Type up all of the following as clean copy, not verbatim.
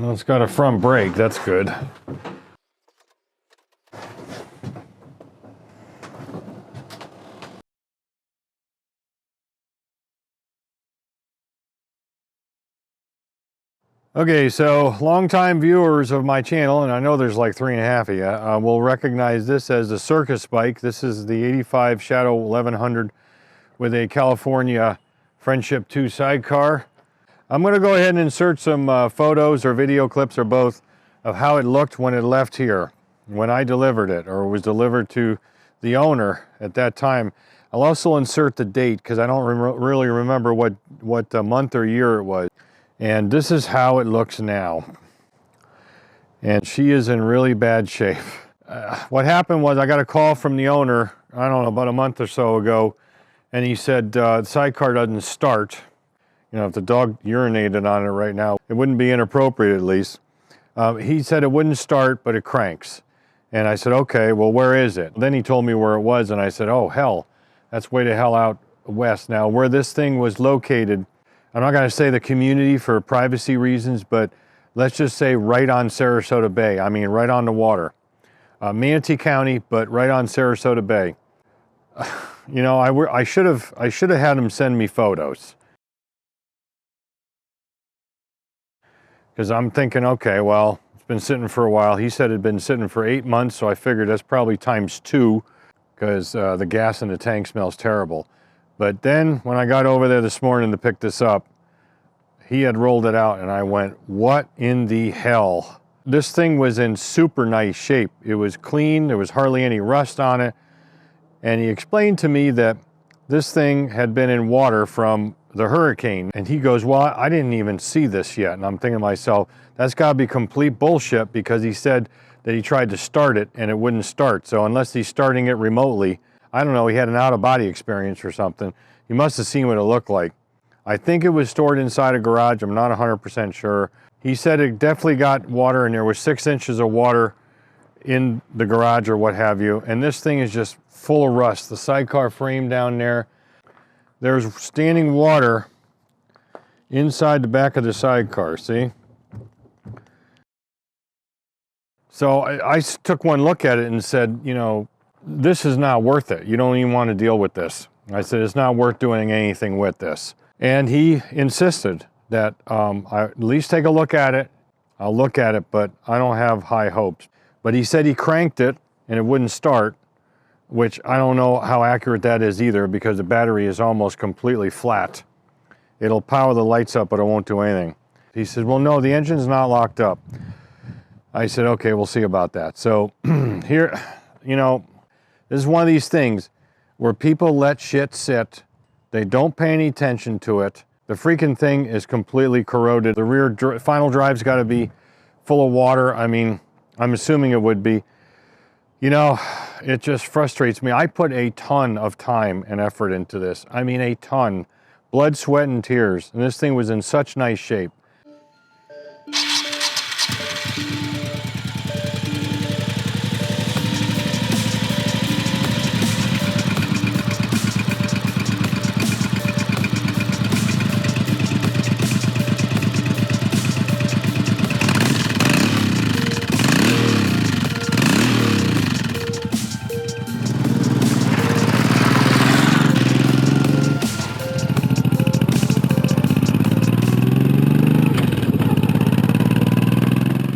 Well, it's got a front brake, that's good. Okay, so longtime viewers of my channel, and I know there's like 3.5 of you, will recognize this as a circus bike. This is the 85 Shadow 1100 with a California Friendship 2 sidecar. I'm going to go ahead and insert some photos or video clips or both of how it looked when it left here, when I delivered it, or was delivered to the owner at that time. I'll also insert the date because I don't really remember what month or year it was. And this is how it looks now. And she is in really bad shape. What happened was I got a call from the owner, I don't know, about a month or so ago, and he said the sidecar doesn't start. You know, if the dog urinated on it right now, it wouldn't be inappropriate at least. He said it wouldn't start, but it cranks. And I said, okay, well, where is it? Then he told me where it was, and I said, oh, hell, that's way to hell out west. Now, where this thing was located, I'm not going to say the community for privacy reasons, but let's just say right on Sarasota Bay. I mean, right on the water. Manatee County, but right on Sarasota Bay. You know, I should have had him send me photos. Because I'm thinking, okay, well, it's been sitting for a while. He said it had been sitting for 8 months, so I figured that's probably times 2 because the gas in the tank smells terrible. But then when I got over there this morning to pick this up, he had rolled it out and I went, what in the hell? This thing was in super nice shape. It was clean, there was hardly any rust on it. And he explained to me that this thing had been in water from the hurricane. And he goes, well, I didn't even see this yet. And I'm thinking to myself, that's gotta be complete bullshit because he said that he tried to start it and it wouldn't start. So unless he's starting it remotely, I don't know, he had an out-of-body experience or something. He must have seen what it looked like. I think it was stored inside a garage. I'm not 100% sure. He said it definitely got water and there was 6 inches of water in the garage or what have you. And this thing is just full of rust. The sidecar frame down there, there's standing water inside the back of the sidecar, see? So I took one look at it and said, you know, this is not worth it. You don't even want to deal with this. I said, it's not worth doing anything with this. And he insisted that I at least take a look at it. I'll look at it, but I don't have high hopes. But he said he cranked it and it wouldn't start, which I don't know how accurate that is either because the battery is almost completely flat. It'll power the lights up, but it won't do anything. He said, well, no, the engine's not locked up. I said, okay, we'll see about that. So here, you know, this is one of these things where people let shit sit. They don't pay any attention to it. The freaking thing is completely corroded. The rear final drive's got to be full of water. I mean, I'm assuming it would be. You know, it just frustrates me. I put a ton of time and effort into this. I mean, a ton. Blood, sweat, and tears. And this thing was in such nice shape.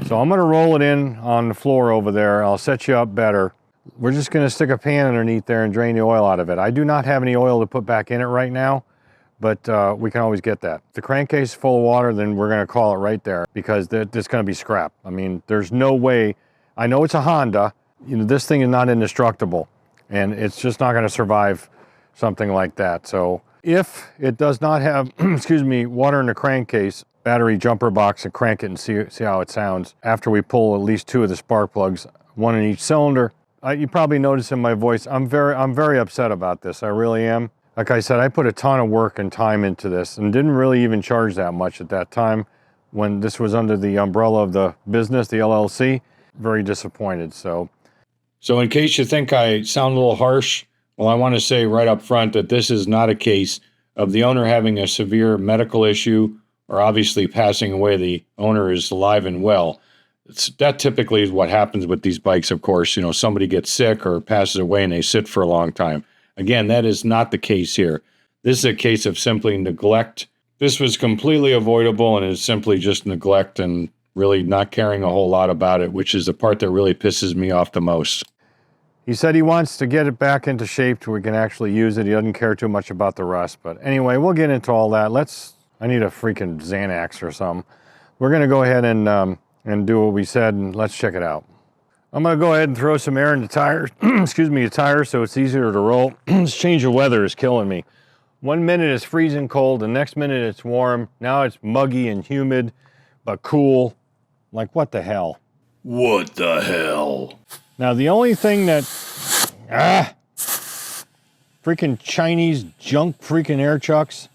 So I'm going to roll it in on the floor over there. I'll set you up better. We're just going to stick a pan underneath there and drain the oil out of it. I do not have any oil to put back in it right now, but we can always get that. If the crankcase is full of water, then we're going to call it right there because it's going to be scrap. I mean, there's no way. I know it's a Honda. You know, this thing is not indestructible, and it's just not going to survive something like that. So if it does not have, excuse me, water in the crankcase, battery jumper box and crank it and see how it sounds after we pull at least 2 of the spark plugs, 1 in each cylinder. You probably notice in my voice, I'm very upset about this. I really am. Like I said, I put a ton of work and time into this and didn't really even charge that much at that time when this was under the umbrella of the business, the LLC. Very disappointed. So in case you think I sound a little harsh, well, I want to say right up front that this is not a case of the owner having a severe medical issue or obviously passing away, the owner is alive and well. That typically is what happens with these bikes, of course. You know, somebody gets sick or passes away and they sit for a long time. Again, that is not the case here. This is a case of simply neglect. This was completely avoidable and is simply just neglect and really not caring a whole lot about it, which is the part that really pisses me off the most. He said he wants to get it back into shape so we can actually use it. He doesn't care too much about the rust. But anyway, we'll get into all that. I need a freaking Xanax or something. We're going to go ahead and do what we said, and let's check it out. I'm going to go ahead and throw some air in the tires, excuse me, the tires, so it's easier to roll. This change of weather is killing me. 1 minute it's freezing cold, the next minute it's warm. Now it's muggy and humid, but cool. Like, what the hell? What the hell? Now, the only thing that, freaking Chinese junk freaking air chucks.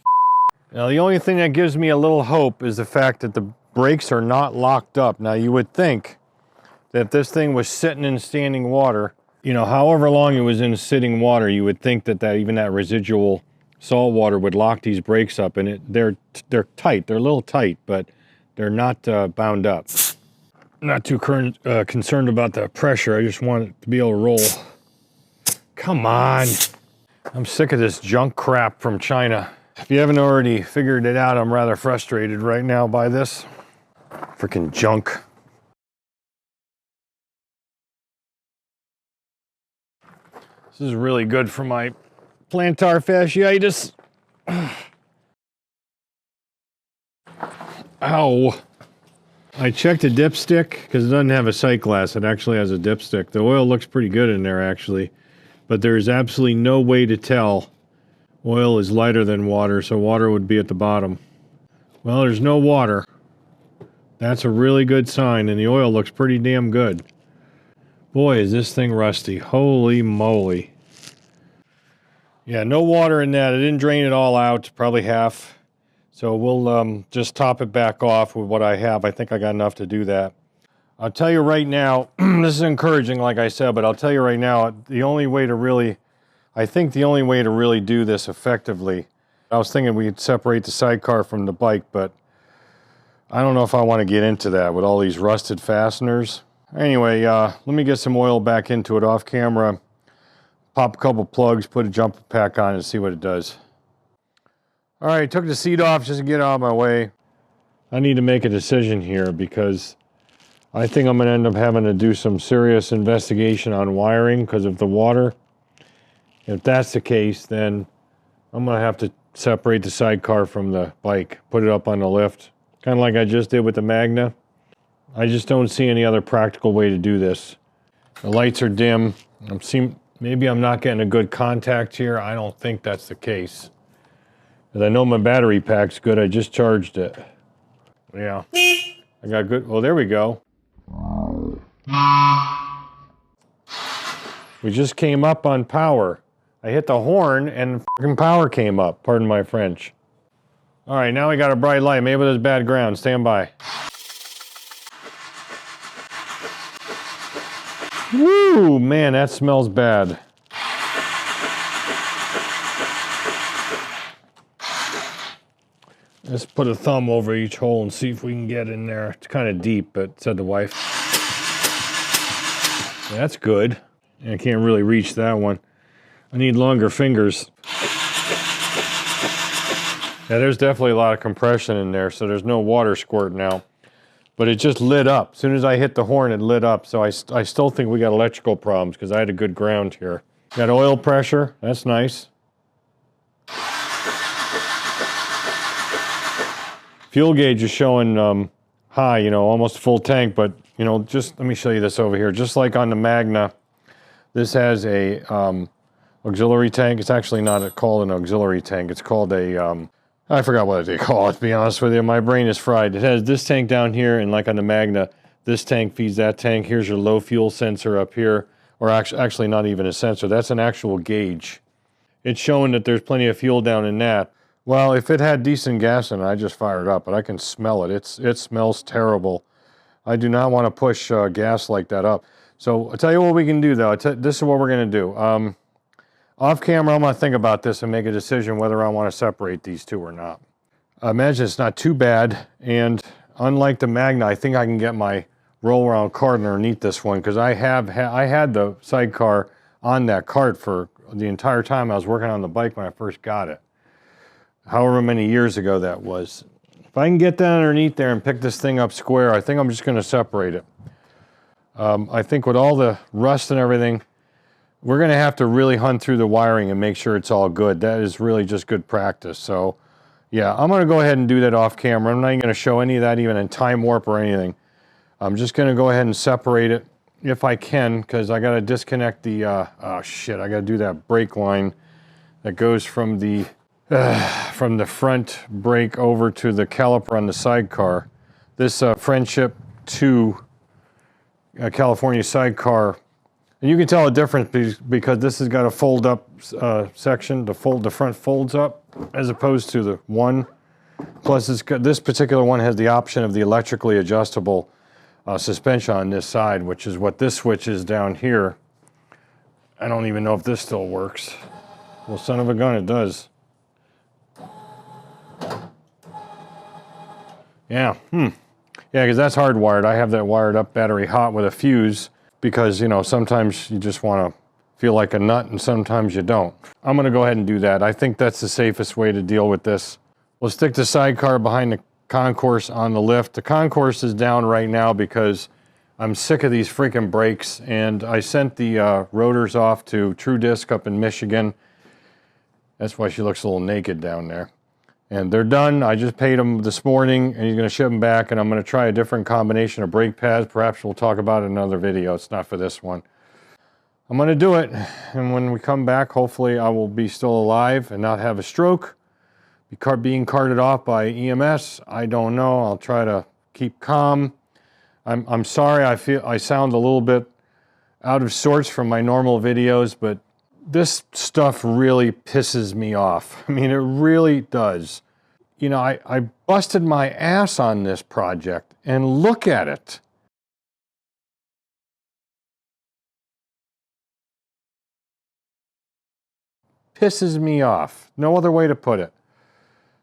Now, the only thing that gives me a little hope is the fact that the brakes are not locked up. Now, you would think that if this thing was sitting in standing water, you know, however long it was in sitting water, you would think that even that residual salt water would lock these brakes up, and they're tight. They're a little tight, but they're not bound up. I'm not too concerned about the pressure. I just want it to be able to roll. Come on. I'm sick of this junk crap from China. If you haven't already figured it out, I'm rather frustrated right now by this. Freaking junk. This is really good for my plantar fasciitis. Ow. I checked the dipstick because it doesn't have a sight glass. It actually has a dipstick. The oil looks pretty good in there actually, but there's absolutely no way to tell. Oil is lighter than water, so water would be at the bottom. Well, there's no water. That's a really good sign, and the oil looks pretty damn good. Boy, is this thing rusty. Holy moly. Yeah, no water in that. I didn't drain it all out, probably half. So we'll just top it back off with what I have. I think I got enough to do that. I'll tell you right now, this is encouraging, like I said, but I'll tell you right now, the only way to really do this effectively, I was thinking we'd separate the sidecar from the bike, but I don't know if I want to get into that with all these rusted fasteners. Anyway, let me get some oil back into it off camera, pop a couple plugs, put a jumper pack on and see what it does. All right, took the seat off just to get out of my way. I need to make a decision here because I think I'm going to end up having to do some serious investigation on wiring because of the water. If that's the case, then I'm going to have to separate the sidecar from the bike, put it up on the lift, kind of like I just did with the Magna. I just don't see any other practical way to do this. The lights are dim. Maybe I'm not getting a good contact here. I don't think that's the case. Because I know my battery pack's good. I just charged it. Yeah. I got good. Well, there we go. We just came up on power. I hit the horn and fucking power came up. Pardon my French. All right, now we got a bright light. Maybe there's bad ground. Stand by. Woo, man, that smells bad. Let's put a thumb over each hole and see if we can get in there. It's kind of deep, but said the wife. That's good. I can't really reach that one. I need longer fingers. Yeah, there's definitely a lot of compression in there, so there's no water squirting out. But it just lit up. As soon as I hit the horn, it lit up. So I still think we got electrical problems because I had a good ground here. Got oil pressure. That's nice. Fuel gauge is showing high, you know, almost full tank, but, you know, just let me show you this over here. Just like on the Magna, this has a auxiliary tank. It's actually not called an auxiliary tank. It's called a, I forgot what they call it, to be honest with you. My brain is fried. It has this tank down here, and like on the Magna, this tank feeds that tank. Here's your low fuel sensor up here, or actually not even a sensor. That's an actual gauge. It's showing that there's plenty of fuel down in that. Well, if it had decent gas in it, I just fired it up, but I can smell it. It smells terrible. I do not want to push gas like that up. So I'll tell you what we can do, though. This is what we're going to do. Off camera, I'm going to think about this and make a decision whether I want to separate these two or not. I imagine it's not too bad, and unlike the Magna, I think I can get my roll-around cart underneath this one, because I had the sidecar on that cart for the entire time I was working on the bike when I first got it. However many years ago that was. If I can get that underneath there and pick this thing up square, I think I'm just going to separate it. I think with all the rust and everything, we're going to have to really hunt through the wiring and make sure it's all good. That is really just good practice. So yeah, I'm going to go ahead and do that off camera. I'm not even going to show any of that even in time warp or anything. I'm just going to go ahead and separate it if I can, because I got to disconnect the, oh shit, I got to do that brake line that goes from the front brake over to the caliper on the sidecar. This Friendship 2 California sidecar, and you can tell a difference because this has got a fold up section, the front folds up, as opposed to the one. Plus this particular one has the option of the electrically adjustable suspension on this side, which is what this switch is down here. I don't even know if this still works. Well, son of a gun, it does. Yeah, yeah, because that's hardwired. I have that wired up battery hot with a fuse because, you know, sometimes you just want to feel like a nut and sometimes you don't. I'm going to go ahead and do that. I think that's the safest way to deal with this. We'll stick the sidecar behind the concourse on the lift. The concourse is down right now because I'm sick of these freaking brakes, and I sent the rotors off to True Disc up in Michigan. That's why she looks a little naked down there. And they're done. I just paid him this morning, and he's going to ship them back, and I'm going to try a different combination of brake pads. Perhaps we'll talk about it in another video. It's not for this one. I'm going to do it, and when we come back, hopefully I will be still alive and not have a stroke. Being carted off by EMS, I don't know. I'll try to keep calm. I'm sorry, I feel I sound a little bit out of sorts from my normal videos, but this stuff really pisses me off. I mean, it really does. You know, I busted my ass on this project, and look at it. Pisses me off. No other way to put it.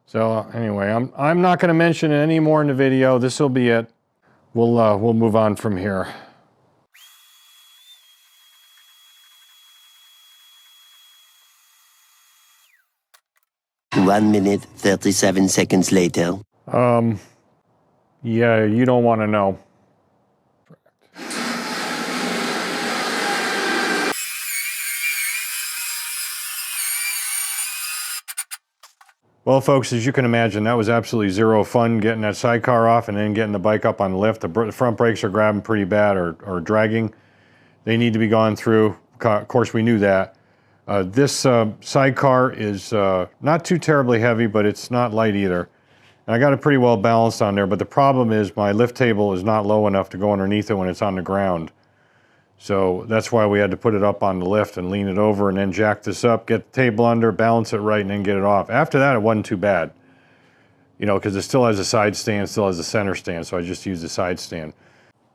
So anyway, I'm not going to mention it any more in the video. This will be it. We'll move on from here. 1 minute, 37 seconds later. Yeah, you don't want to know. Well, folks, as you can imagine, that was absolutely zero fun getting that sidecar off and then getting the bike up on the lift. The front brakes are grabbing pretty bad or dragging. They need to be gone through. Of course, we knew that. This sidecar is not too terribly heavy, but it's not light either. And I got it pretty well balanced on there, but the problem is my lift table is not low enough to go underneath it when it's on the ground. So that's why we had to put it up on the lift and lean it over and then jack this up, get the table under, balance it right, and then get it off. After that, it wasn't too bad. You know, because it still has a side stand, still has a center stand, so I just used the side stand.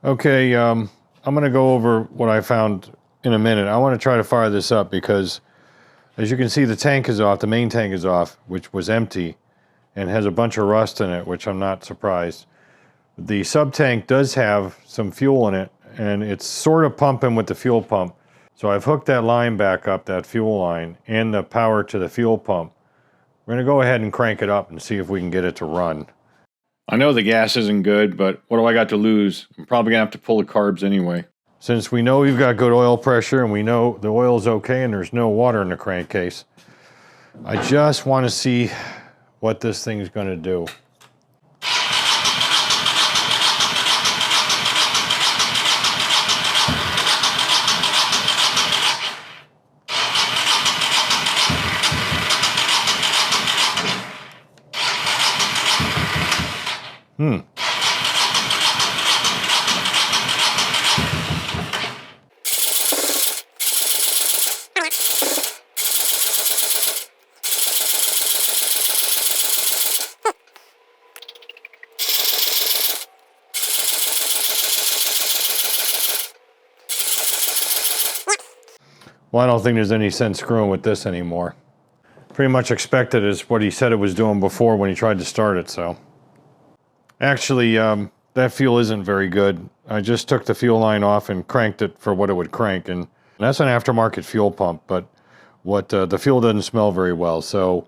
Okay, I'm going to go over what I found in a minute. I want to try to fire this up because, as you can see, the tank is off, the main tank is off, which was empty, and has a bunch of rust in it, which I'm not surprised. The sub-tank does have some fuel in it, and it's sort of pumping with the fuel pump. So I've hooked that line back up, that fuel line, and the power to the fuel pump. We're going to go ahead and crank it up and see if we can get it to run. I know the gas isn't good, but what do I got to lose? I'm probably going to have to pull the carbs anyway. Since we know we've got good oil pressure and we know the oil's okay and there's no water in the crankcase, I just want to see what this thing's going to do. Well, I don't think there's any sense screwing with this anymore. pretty much expected is what he said it was doing before when he tried to start it. So actually, that fuel isn't very good. I just took the fuel line off and cranked it for what it would crank, and that's an aftermarket fuel pump, but the fuel doesn't smell very well. So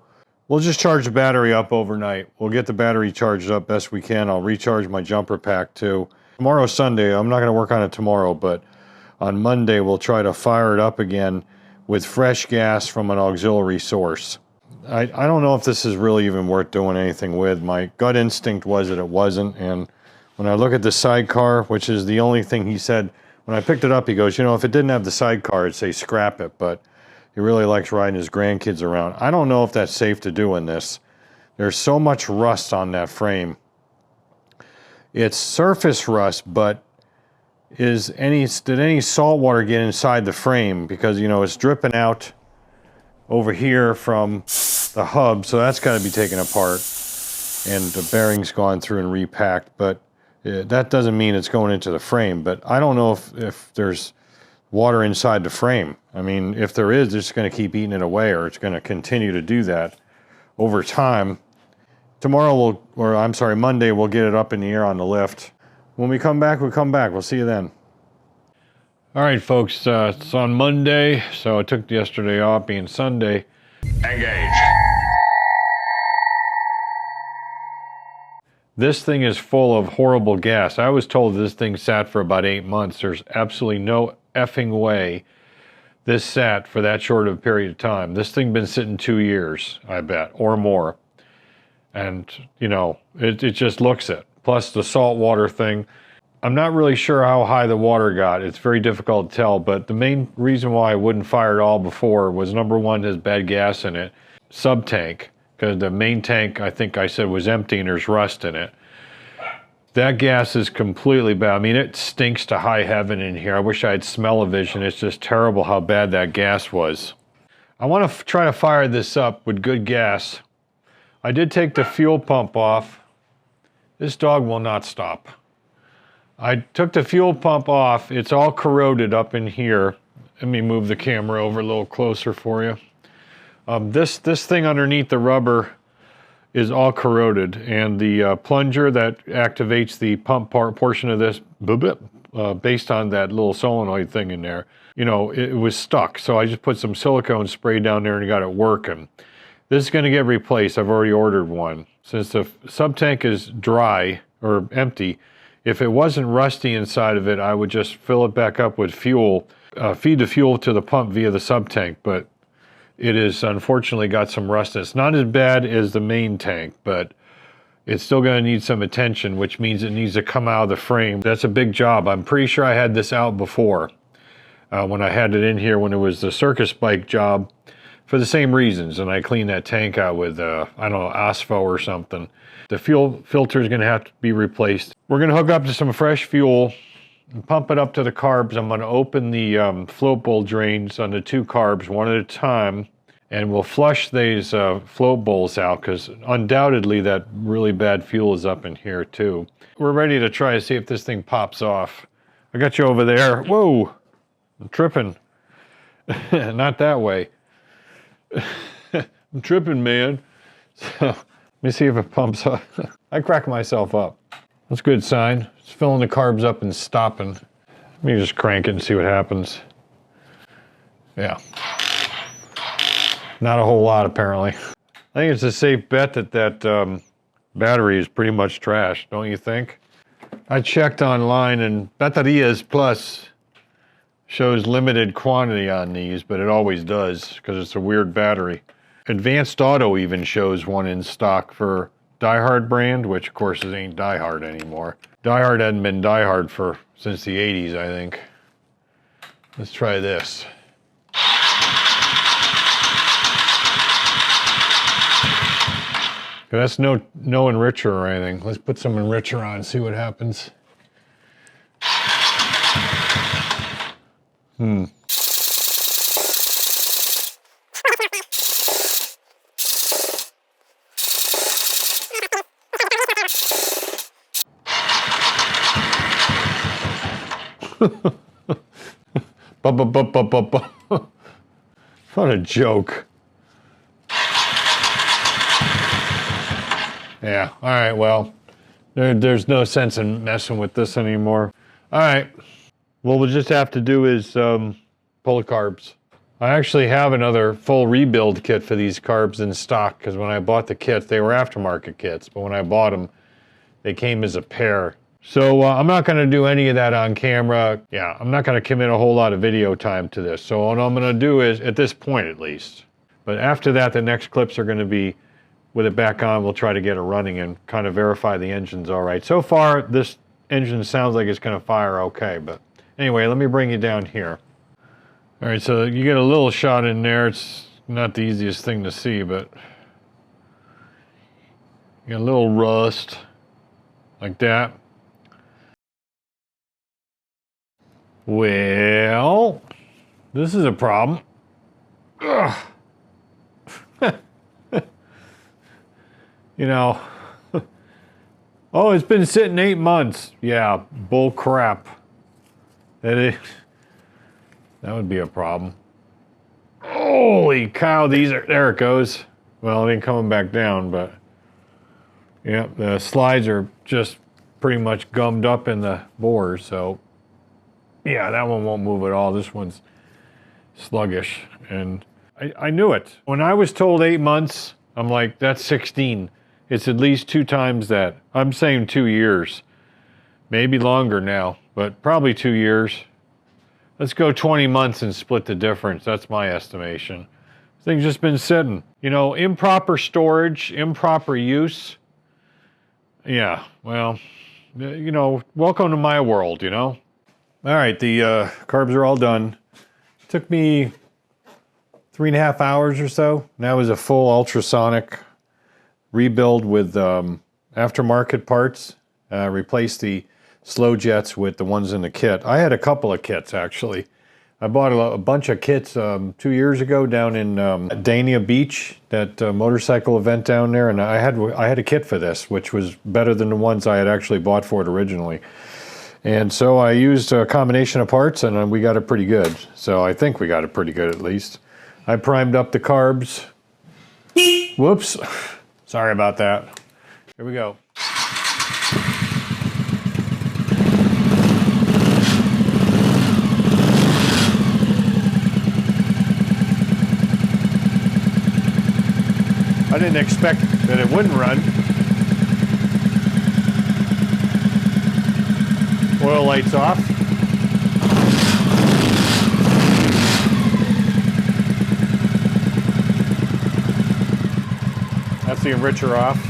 we'll just charge the battery up overnight. We'll get the battery charged up best we can. I'll recharge my jumper pack too. Tomorrow's Sunday. I'm not going to work on it tomorrow, but on Monday we'll try to fire it up again with fresh gas from an auxiliary source. I don't know if this is really even worth doing anything with. My gut instinct was that it wasn't, and when I look at the sidecar, which is the only thing he said, when I picked it up, he goes, you know, if it didn't have the sidecar, I'd say scrap it, but he really likes riding his grandkids around. I don't know if that's safe to do in this. There's so much rust on that frame. It's surface rust, but did any salt water get inside the frame? Because, you know, it's dripping out over here from the hub, so that's got to be taken apart, and the bearing's gone through and repacked, but that doesn't mean it's going into the frame. But I don't know if there's water inside the frame. I mean, if there is, it's going to keep eating it away, or it's going to continue to do that over time. Monday, we'll get it up in the air on the lift. When we come back, We'll see you then. All right, folks, it's on Monday, so I took yesterday off, being Sunday. Engage. This thing is full of horrible gas. I was told this thing sat for about 8 months. There's absolutely no effing way this sat for that short of a period of time. This thing been sitting 2 years, I bet, or more. And, you know, it just looks it. Plus the salt water thing. I'm not really sure how high the water got. It's very difficult to tell, but the main reason why I wouldn't fire it all before was, number one, there's bad gas in it. Sub-tank, because the main tank, I think I said, was empty and there's rust in it. That gas is completely bad. I mean, it stinks to high heaven in here. I wish I had smell-o-vision. It's just terrible how bad that gas was. I want to try to fire this up with good gas. I did take the fuel pump off. This dog will not stop. I took the fuel pump off. It's all corroded up in here. Let me move the camera over a little closer for you. This thing underneath the rubber is all corroded, and the plunger that activates the pump portion of this, based on that little solenoid thing in there, you know, it was stuck. So I just put some silicone spray down there and got it working. This is going to get replaced. I've already ordered one. Since the sub-tank is dry or empty, if it wasn't rusty inside of it, I would just fill it back up with fuel, feed the fuel to the pump via the sub-tank, but it is unfortunately got some rust. It's not as bad as the main tank, but it's still going to need some attention, which means it needs to come out of the frame. That's a big job. I'm pretty sure I had this out before when I had it in here when it was the circus bike job for the same reasons, and I cleaned that tank out with, I don't know, Asphalt or something. The fuel filter is going to have to be replaced. We're going to hook up to some fresh fuel and pump it up to the carbs. I'm going to open the float bowl drains on the 2 carbs one at a time, and we'll flush these float bowls out, because undoubtedly that really bad fuel is up in here too. We're ready to try to see if this thing pops off. I got you over there. Whoa, I'm tripping. Not that way. I'm tripping, man. So let me see if it pumps up. I crack myself up. That's a good sign. It's filling the carbs up and stopping. Let me just crank it and see what happens. Yeah. Not a whole lot, apparently. I think it's a safe bet that battery is pretty much trash, don't you think? I checked online, and Baterias Plus shows limited quantity on these, but it always does because it's a weird battery. Advanced Auto even shows one in stock for Diehard brand, which of course it ain't Diehard anymore. Diehard hadn't been Diehard since the 80s, I think. Let's try this. That's no enricher or anything. Let's put some enricher on and see what happens. What a joke. Yeah, all right, well, there's no sense in messing with this anymore. All right, what we'll just have to do is pull the carbs. I actually have another full rebuild kit for these carbs in stock, because when I bought the kits, they were aftermarket kits, but when I bought them, they came as a pair. So I'm not going to do any of that on camera. Yeah, I'm not going to commit a whole lot of video time to this. So what I'm going to do is, at this point at least, but after that, the next clips are going to be with it back on. We'll try to get it running and kind of verify the engine's all right. So far, this engine sounds like it's going to fire okay, but anyway, let me bring you down here. All right, so you get a little shot in there. It's not the easiest thing to see, but you get a little rust like that. Well, this is a problem. Ugh. You know, oh, it's been sitting 8 months. Yeah, bull crap. That would be a problem. Holy cow, there it goes. Well, it ain't coming back down, but yeah, the slides are just pretty much gummed up in the bores, so yeah, that one won't move at all. This one's sluggish, and I knew it. When I was told 8 months, I'm like, that's 16. It's at least 2 times that. I'm saying 2 years. Maybe longer now, but probably 2 years. Let's go 20 months and split the difference. That's my estimation. Thing's just been sitting. You know, improper storage, improper use. Yeah, well, you know, welcome to my world, you know? All right, the carbs are all done. Took me 3.5 hours or so. That was a full ultrasonic rebuild with aftermarket parts. Replaced the slow jets with the ones in the kit. I had a couple of kits, actually. I bought a bunch of kits 2 years ago down in Dania Beach, that motorcycle event down there, and I had a kit for this, which was better than the ones I had actually bought for it originally. And so I used a combination of parts, and we got it pretty good. So I think we got it pretty good, at least. I primed up the carbs. Whoops. Sorry about that. Here we go. I didn't expect that it wouldn't run. Oil lights off. That's the enricher off.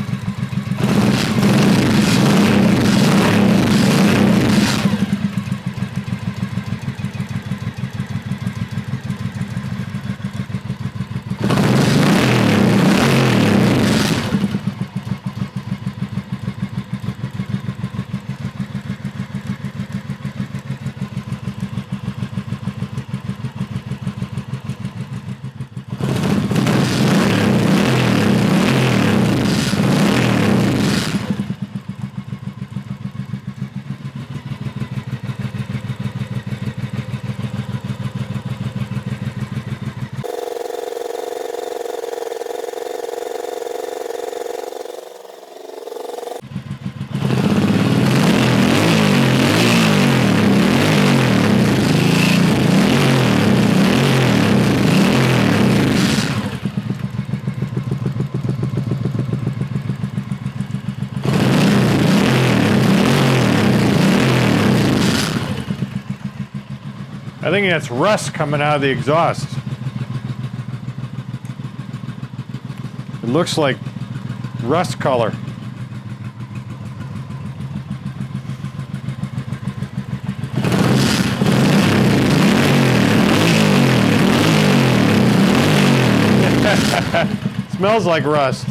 I think that's rust coming out of the exhaust. It looks like rust color. Smells like rust.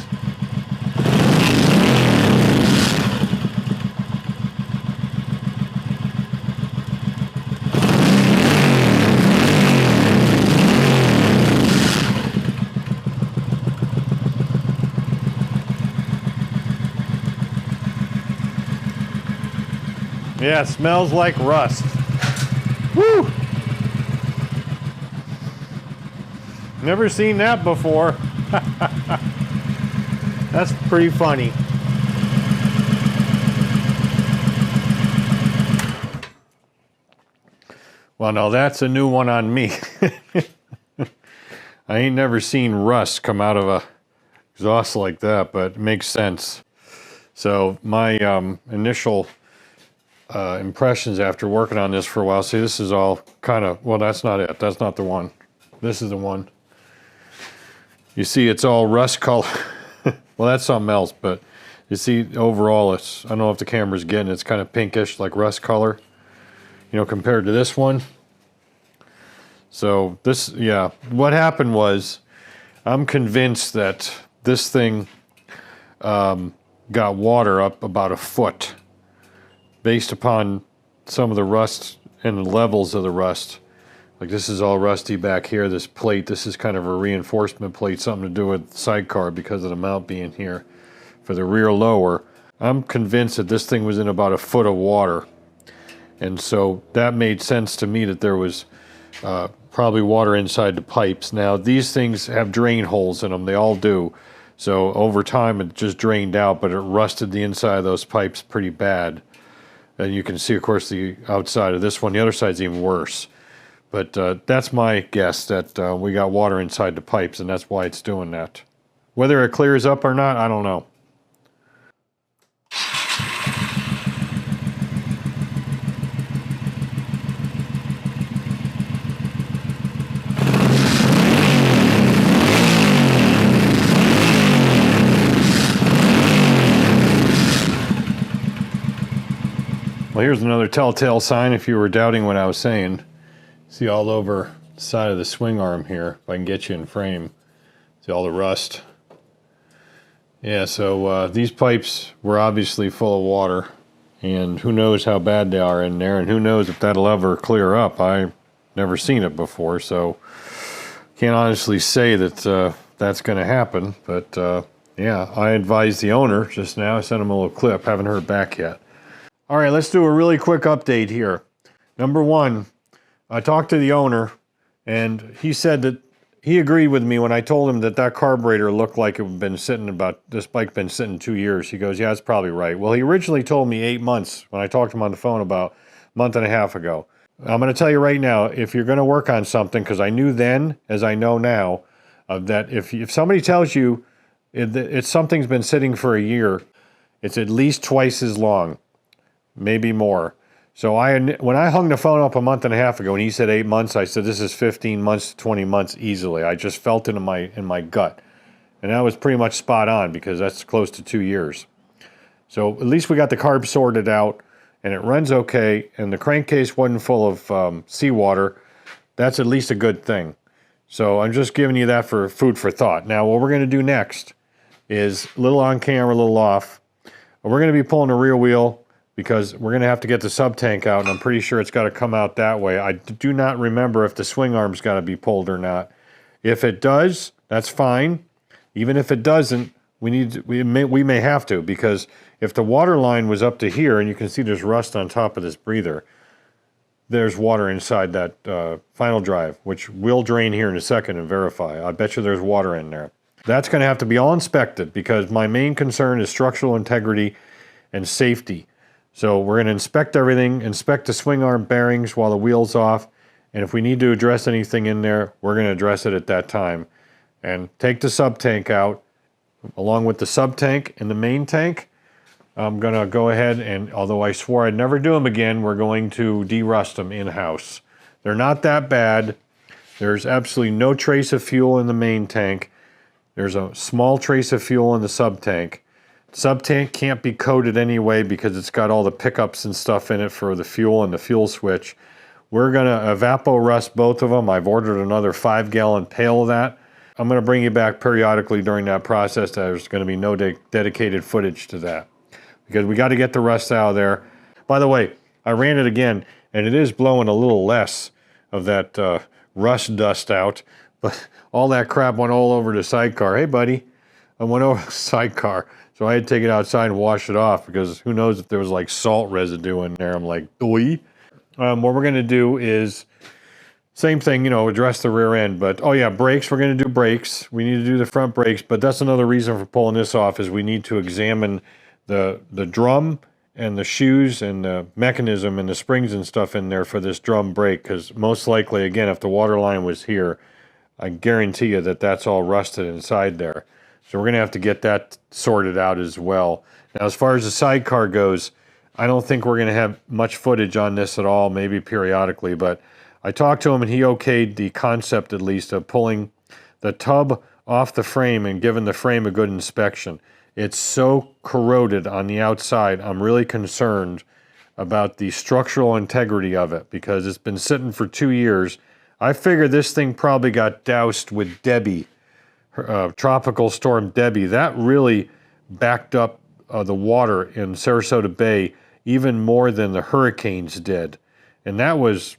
Yeah, it smells like rust. Woo! Never seen that before. That's pretty funny. Well, no, that's a new one on me. I ain't never seen rust come out of a exhaust like that, but it makes sense. So my initial impressions after working on this for a while, see, this is all kind of, well, that's not it. That's not the one. This is the one. You see it's all rust color. Well, that's something else, but you see overall it's, I don't know if the camera's getting it, it's kind of pinkish, like rust color, you know, compared to this one. So this, yeah, what happened was I'm convinced that this thing got water up about a foot based upon some of the rust and the levels of the rust. Like this is all rusty back here, this plate, this is kind of a reinforcement plate, something to do with the sidecar because of the mount being here for the rear lower. I'm convinced that this thing was in about a foot of water. And so that made sense to me that there was probably water inside the pipes. Now these things have drain holes in them, they all do. So over time it just drained out, but it rusted the inside of those pipes pretty bad. And you can see, of course, the outside of this one. The other side's even worse. But that's my guess, that we got water inside the pipes, and that's why it's doing that. Whether it clears up or not, I don't know. Well, here's another telltale sign if you were doubting what I was saying. See all over the side of the swing arm here, if I can get you in frame. See all the rust. Yeah, so these pipes were obviously full of water, and who knows how bad they are in there, and who knows if that'll ever clear up. I've never seen it before, so can't honestly say that that's going to happen. But yeah, I advised the owner just now. I sent him a little clip, haven't heard back yet. All right, let's do a really quick update here. Number one, I talked to the owner, and he said that he agreed with me when I told him that that carburetor looked like it had been sitting about, this bike been sitting 2 years. He goes, yeah, that's probably right. Well, he originally told me 8 months when I talked to him on the phone about a month and a half ago. I'm going to tell you right now, if you're going to work on something, because I knew then, as I know now, that if somebody tells you it's something's been sitting for a year, it's at least twice as long. Maybe more. So when I hung the phone up a month and a half ago and he said 8 months, I said this is 15 months to 20 months easily. I just felt it in my gut. And that was pretty much spot on because that's close to 2 years. So at least we got the carb sorted out and it runs okay and the crankcase wasn't full of seawater. That's at least a good thing. So I'm just giving you that for food for thought. Now what we're going to do next is a little on camera, a little off. We're going to be pulling the rear wheel, because we're going to have to get the sub tank out, and I'm pretty sure it's got to come out that way. I do not remember if the swing arm's got to be pulled or not. If it does, that's fine. Even if it doesn't, we may have to, because if the water line was up to here, and you can see there's rust on top of this breather, there's water inside that final drive, which will drain here in a second and verify. I bet you there's water in there. That's going to have to be all inspected, because my main concern is structural integrity and safety. So we're going to inspect everything, inspect the swing arm bearings while the wheel's off, and if we need to address anything in there, we're going to address it at that time. And take the sub tank out, along with the sub tank and the main tank. I'm going to go ahead and, although I swore I'd never do them again, we're going to de-rust them in-house. They're not that bad. There's absolutely no trace of fuel in the main tank. There's a small trace of fuel in the sub tank. Sub tank can't be coated anyway because it's got all the pickups and stuff in it for the fuel and the fuel switch. We're going to evapor-rust both of them. I've ordered another 5-gallon pail of that. I'm going to bring you back periodically during that process. There's going to be no dedicated footage to that because we got to get the rust out of there. By the way, I ran it again, and it is blowing a little less of that rust dust out, but all that crap went all over the sidecar. Hey, buddy, I went over the sidecar. So I had to take it outside and wash it off because who knows if there was like salt residue in there. I'm like, doy. What we're going to do is, same thing, you know, address the rear end. But, oh yeah, brakes, we're going to do brakes. We need to do the front brakes. But that's another reason for pulling this off is we need to examine the drum and the shoes and the mechanism and the springs and stuff in there for this drum brake, because most likely, again, if the water line was here, I guarantee you that that's all rusted inside there. So we're going to have to get that sorted out as well. Now, as far as the sidecar goes, I don't think we're going to have much footage on this at all, maybe periodically, but I talked to him and he okayed the concept, at least, of pulling the tub off the frame and giving the frame a good inspection. It's so corroded on the outside, I'm really concerned about the structural integrity of it because it's been sitting for 2 years. I figure this thing probably got doused with Debbie, Tropical Storm Debbie. That really backed up the water in Sarasota Bay even more than the hurricanes did. And that was,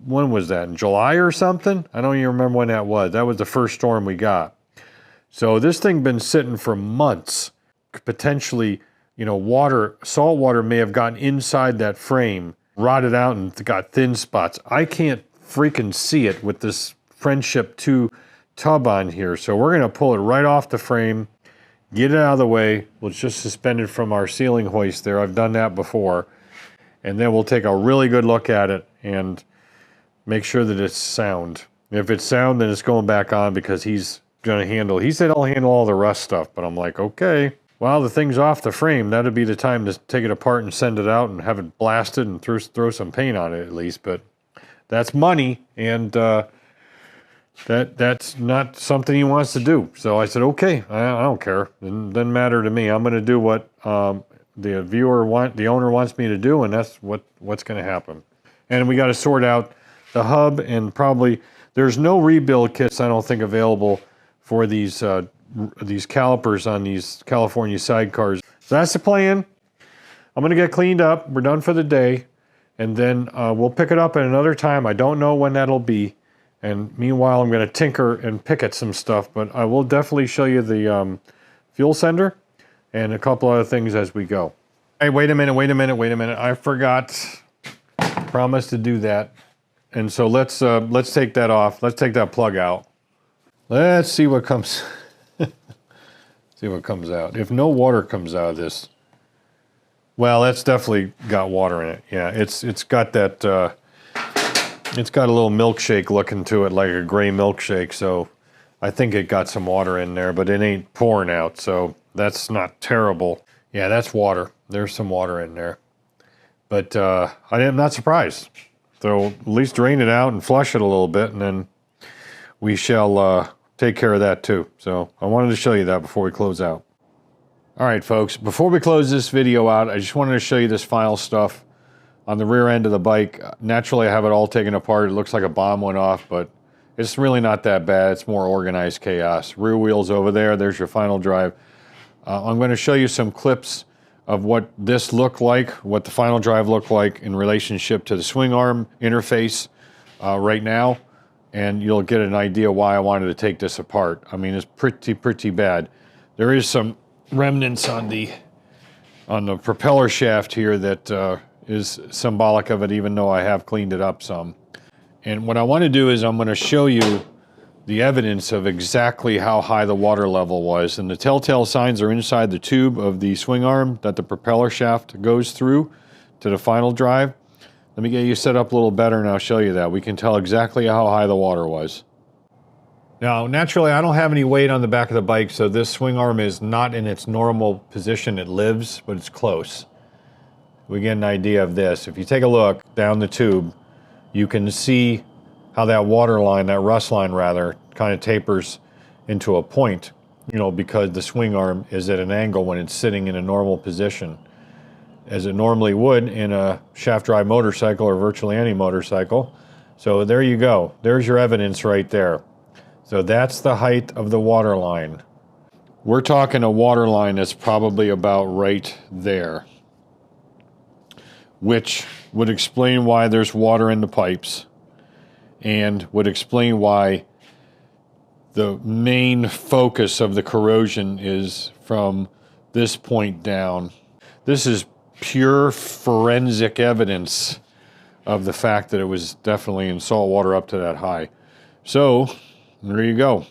when was that, in July or something? I don't even remember when that was. That was the first storm we got. So this thing been sitting for months. Potentially, you know, water, salt water may have gotten inside that frame, rotted out and got thin spots. I can't freaking see it with this Friendship 2 tub on here. So we're going to pull it right off the frame, get it out of the way. We'll just suspend it from our ceiling hoist there. I've done that before. And then we'll take a really good look at it and make sure that it's sound. If it's sound, then it's going back on because he's going to handle, he said I'll handle all the rust stuff, but I'm like, okay. Well, the thing's off the frame. That'd be the time to take it apart and send it out and have it blasted and throw some paint on it at least. But that's money, and that's not something he wants to do. So I said, okay, I don't care. It doesn't matter to me. I'm going to do what the owner wants me to do, and that's what's going to happen. And we got to sort out the hub, and probably there's no rebuild kits, I don't think, available for these calipers on these California sidecars. So that's the plan. I'm going to get cleaned up. We're done for the day. And then we'll pick it up at another time. I don't know when that'll be. And meanwhile, I'm going to tinker and pick at some stuff. But I will definitely show you the fuel sender and a couple other things as we go. Hey, wait a minute. I forgot. Promised to do that. And so let's take that off. Let's take that plug out. Let's see what comes. See what comes out. If no water comes out of this, well, that's definitely got water in it. Yeah, it's got that. It's got a little milkshake looking to it, like a gray milkshake. So I think it got some water in there, but it ain't pouring out. So that's not terrible. Yeah, that's water. There's some water in there, but I am not surprised. So at least drain it out and flush it a little bit, and then we shall take care of that too. So I wanted to show you that before we close out. All right, folks, before we close this video out, I just wanted to show you this final stuff on the rear end of the bike. Naturally, I have it all taken apart. It looks like a bomb went off, but it's really not that bad. It's more organized chaos. Rear wheels over there. There's your final drive. I'm going to show you some clips of what this looked like, what the final drive looked like in relationship to the swing arm interface right now. And you'll get an idea why I wanted to take this apart. I mean, it's pretty bad. There is some remnants on the propeller shaft here that is symbolic of it, even though I have cleaned it up some. And what I want to do is I'm going to show you the evidence of exactly how high the water level was. And the telltale signs are inside the tube of the swing arm that the propeller shaft goes through to the final drive. Let me get you set up a little better and I'll show you that. We can tell exactly how high the water was. Now, naturally, I don't have any weight on the back of the bike, so this swing arm is not in its normal position. It lives, but it's close. We get an idea of this. If you take a look down the tube, you can see how that water line, that rust line rather, kind of tapers into a point, you know, because the swing arm is at an angle when it's sitting in a normal position, as it normally would in a shaft drive motorcycle or virtually any motorcycle. So there you go. There's your evidence right there. So that's the height of the water line. We're talking a water line that's probably about right there, which would explain why there's water in the pipes and would explain why the main focus of the corrosion is from this point down. This is pure forensic evidence of the fact that it was definitely in salt water up to that high. So there you go.